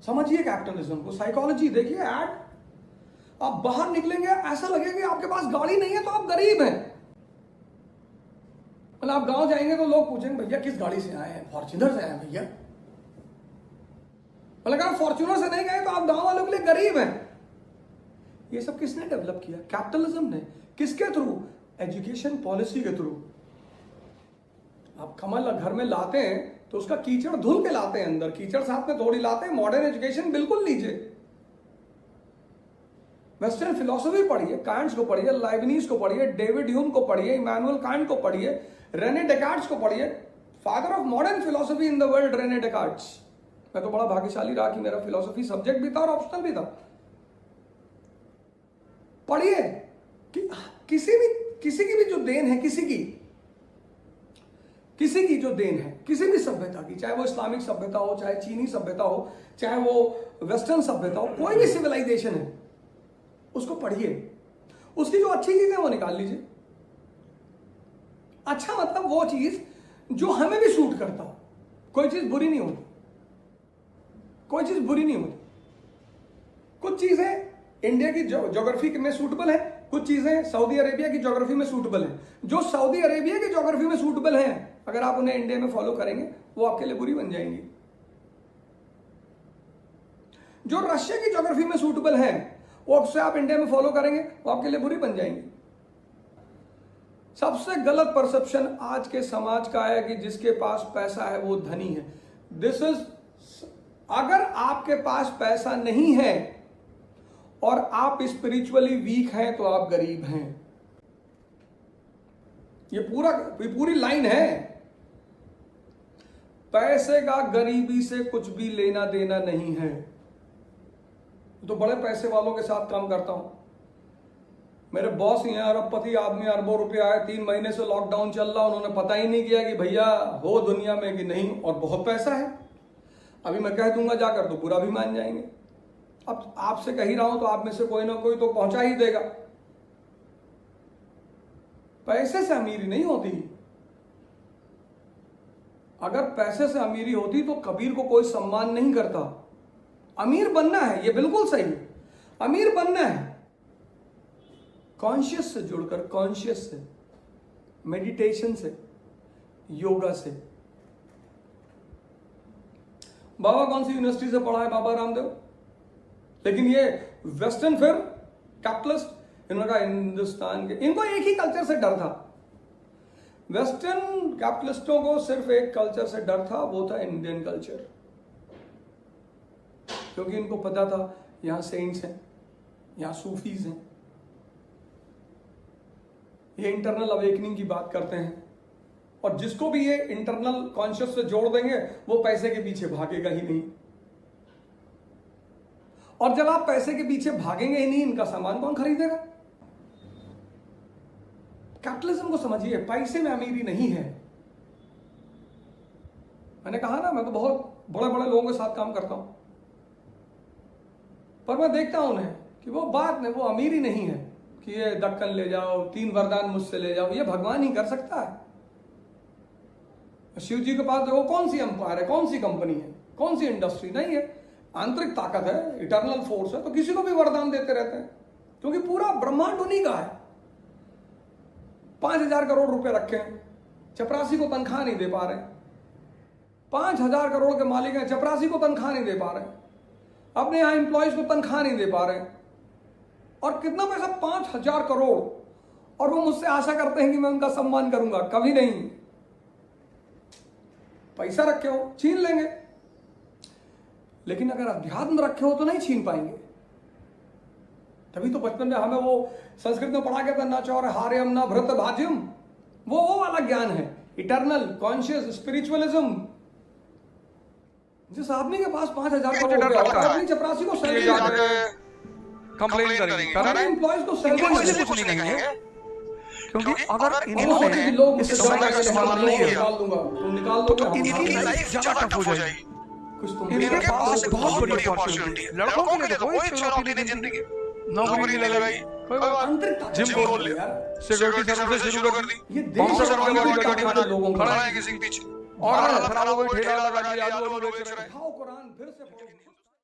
समझिए कैपिटलिज्म को, साइकोलॉजी देखिए ऐड। आप बाहर निकलेंगे ऐसा लगेगा कि आपके पास गाड़ी नहीं है तो आप गरीब हैं। मतलब आप गांव जाएंगे तो लोग पूछेंगे भैया किस गाड़ी से आए हैं, फॉर्च्यूनर से आए हैं भैया। मतलब अगर फॉर्च्यूनर से नहीं गए तो आप गांव वालों के लिए गरीब हैं। ये सब किसने डेवलप किया? कैपिटलिज्म ने। किसके थ्रू? एजुकेशन पॉलिसी के थ्रू। आप कमल घर में लाते हैं तो उसका कीचड़ धुल के लाते हैं, अंदर कीचड़ साथ में थोड़ी लाते हैं। मॉडर्न एजुकेशन बिल्कुल लीजिए, वेस्टर्न फिलॉसफी पढ़िए, कांट्स को पढ़िए, लाइबनीज को पढ़िए, डेविड ह्यूम को पढ़िए, इमैनुअल कांट को पढ़िए, रेने डेकार्ट्स को पढ़िए। Father of modern philosophy in the world Rene Descartes. मैं तो बड़ा भाग्यशाली रहा कि मेरा फिलॉसफी सब्जेक्ट भी था और ऑप्शनल भी था। पढ़िए कि किसी की भी जो देन है, किसी की जो देन है किसी भी सभ्यता की, चाहे वो इस्लामिक सभ्यता हो, चाहे चीनी सभ्यता हो, चाहे वो वेस्टर्न सभ्यता हो, कोई भी सिविलाइजेशन है उसको पढ़िए। उसकी जो अच्छी चीज है वो निकाल लीजिए। अच्छा मतलब वो चीज जो हमें भी सूट करता हो। कोई चीज बुरी नहीं होती, कोई चीज बुरी नहीं होती। कुछ चीजें इंडिया की ज्योग्राफी में सूटेबल है, कुछ चीजें सऊदी अरेबिया की ज्योग्राफी में सूटेबल है। जो सऊदी अरेबिया की ज्योग्राफी में सूटेबल है, अगर आप उन्हें इंडिया में फॉलो करेंगे वो आपके लिए बुरी बन जाएंगी। जो रशिया की ज्योग्राफी में सूटेबल है वो उससे आप इंडिया में फॉलो करेंगे वो आपके लिए बुरी बन जाएंगी। सबसे गलत परसेप्शन आज के समाज का है कि जिसके पास पैसा है वो धनी है। दिस इज, अगर आपके पास पैसा नहीं है और आप स्पिरिचुअली वीक हैं तो आप गरीब हैं। ये पूरी लाइन है। पैसे का गरीबी से कुछ भी लेना देना नहीं है। तो बड़े पैसे वालों के साथ काम करता हूं। मेरे बॉस ही हैं अरबपति आदमी, अरबों रुपया है। 3 महीने से लॉकडाउन चल रहा, उन्होंने पता ही नहीं किया कि भैया हो दुनिया में कि नहीं, और बहुत पैसा है। अभी मैं कह दूंगा जाकर तो बुरा भी मान जाएंगे। अब आपसे कह ही रहा हूं तो आप में से कोई ना कोई तो पहुंचा ही देगा। पैसे से अमीरी नहीं होती। अगर पैसे से अमीरी होती तो कबीर को कोई सम्मान नहीं करता। अमीर बनना है, ये बिल्कुल सही है, अमीर बनना है। कॉन्शियस से जुड़कर, कॉन्शियस से, मेडिटेशन से, योगा से। बाबा कौन सी यूनिवर्सिटी से पढ़ा है? बाबा रामदेव। लेकिन ये वेस्टर्न फिर कैपिटलिस्ट, इन्होंने कहा हिंदुस्तान के, इनको एक ही कल्चर से डर था। वेस्टर्न कैपिटलिस्टों को सिर्फ एक कल्चर से डर था, वो था इंडियन कल्चर। क्योंकि इनको पता था यहां सेंट्स हैं, यहां सूफीज हैं। ये इंटरनल अवेकनिंग की बात करते हैं, और जिसको भी ये इंटरनल कॉन्शियस से जोड़ देंगे वो पैसे के पीछे भागेगा ही नहीं। और जब आप पैसे के पीछे भागेंगे ही नहीं, इनका सामान कौन खरीदेगा? कैपिटलिज्म को समझिए, पैसे में अमीरी नहीं है। मैंने कहा ना, मैं तो बहुत बड़े बड़े लोगों के साथ काम करता हूं, पर मैं देखता हूं उन्हें कि वो बात में वो अमीरी नहीं है कि ये दक्कन ले जाओ, 3 वरदान मुझसे ले जाओ। ये भगवान ही कर सकता है। शिव जी के पास देखो, कौन सी एम्पायर है, कौन सी कंपनी है, कौन सी इंडस्ट्री नहीं है। आंतरिक ताकत है, इटर्नल फोर्स है, तो किसी को भी वरदान देते रहते हैं, क्योंकि पूरा ब्रह्मांड उन्हीं का है। 5,000 करोड़ रुपए रखे हैं, चपरासी को तनख्वाह नहीं दे पा रहे। 5,000 करोड़ के मालिक हैं, चपरासी को तनख्वाह नहीं दे पा रहे, अपने यहां एम्प्लॉयज को तनख्वाह नहीं दे पा रहे। और कितना पैसा? 5,000 करोड़। और वो मुझसे आशा करते हैं कि मैं उनका सम्मान करूंगा। कभी नहीं। पैसा रखे हो छीन लेंगे, लेकिन अगर अध्यात्म रखे हो तो नहीं छीन पाएंगे। तभी तो बचपन में हमें वो संस्कृत में पढ़ा गया था, न चौर हार्यम न भृत भाज्यम। वो वाला ज्ञान है, इटर्नल कॉन्शियस स्पिरिचुअलिज्म। जिस आदमी के पास 5,000 करोड़ अपनी चपरासी को सैलरी कंप्लेन करेंगे, एम्प्लॉयज को सैलरी कुछ नहीं कहेंगे, क्योंकि अगर इन्होंने लोग इस समय का इस्तेमाल नहीं किया, निकाल दूंगा, तुम निकाल दो तो इनकी लाइफ ज्यादा टफ हो जाएगी। कुछ तुम इनके पास बहुत बड़ी अपॉर्चुनिटी है। लड़कों के लिए कोई चुनौती नहीं जिंदगी, नौकरी नहीं लगाई, जिम खोल लिया, सिक्योरिटी सर्विस शुरू कर दी, ये देश गाड़ी बना लोगों को खड़ा है किसी के पीछे, और खराब हो गई, ठेला लगा दिया, आलू बेच रहे हैं। कुरान फिर से